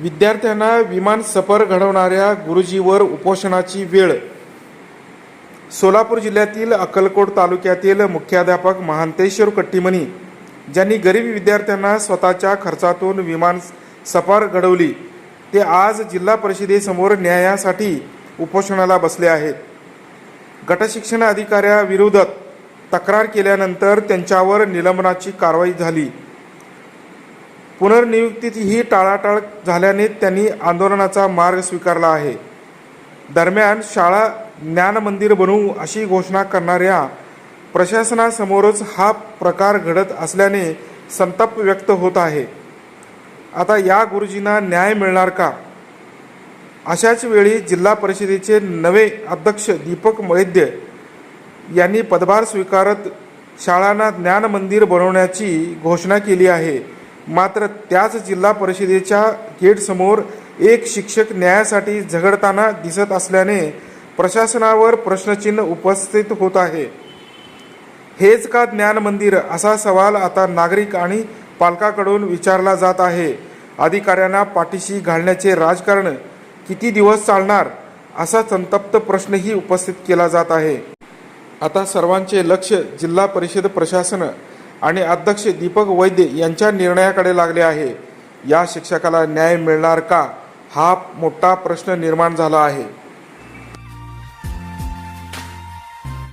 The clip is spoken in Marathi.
विद्यार्थ्यांना विमान सफर घडवणाऱ्या गुरुजीवर उपोषणाची वेळ। सोलापूर जिल्ह्यातील अक्कलकोट तालुक्यातील मुख्याध्यापक महांतेश्वर कट्टीमनी ज्यांनी गरीब विद्यार्थ्यांना स्वतःच्या खर्चातून विमान सफर घडवली, ते आज जिल्हा परिषदेसमोर न्यायासाठी उपोषणाला बसले आहेत। गटशिक्षण अधिकाऱ्याविरोधात तक्रार केल्यानंतर त्यांच्यावर निलंबनाची कारवाई झाली। पुनर्नियुक्तीतही टाळाटाळ झाल्याने त्यांनी आंदोलनाचा मार्ग स्वीकारला आहे। दरम्यान शाळा ज्ञान मंदिर बनवू अशी घोषणा करणाऱ्या प्रशासनासमोरच हा प्रकार घडत असल्याने संताप व्यक्त होत आहे। आता या गुरुजींना न्याय मिळणार का? अशाच वेळी जिल्हा परिषदेचे नवे अध्यक्ष दीपक वैद्य यांनी पदभार स्वीकारत शाळांना ज्ञान मंदिर बनवण्याची घोषणा केली आहे। मात्र त्याच जिल्हा परिषदेच्या गेटसमोर एक शिक्षक न्यायासाठी झगडताना दिसत असल्याने प्रशासनावर प्रश्नचिन्ह उपस्थित होत आहे। हेच का ज्ञान मंदिर असा सवाल आता नागरिक आणि पालकांकडून विचारला जात आहे। अधिकाऱ्यांना पाठीशी घालण्याचे राजकारण किती दिवस चालणार असा संतप्त प्रश्नही उपस्थित केला जात आहे। आता सर्वांचे लक्ष जिल्हा परिषद प्रशासन आणि अध्यक्ष दीपक वैद्य यांच्या निर्णयाकडे लागले आहे। या शिक्षकाला न्याय मिळणार का हा मोठा प्रश्न निर्माण झाला आहे।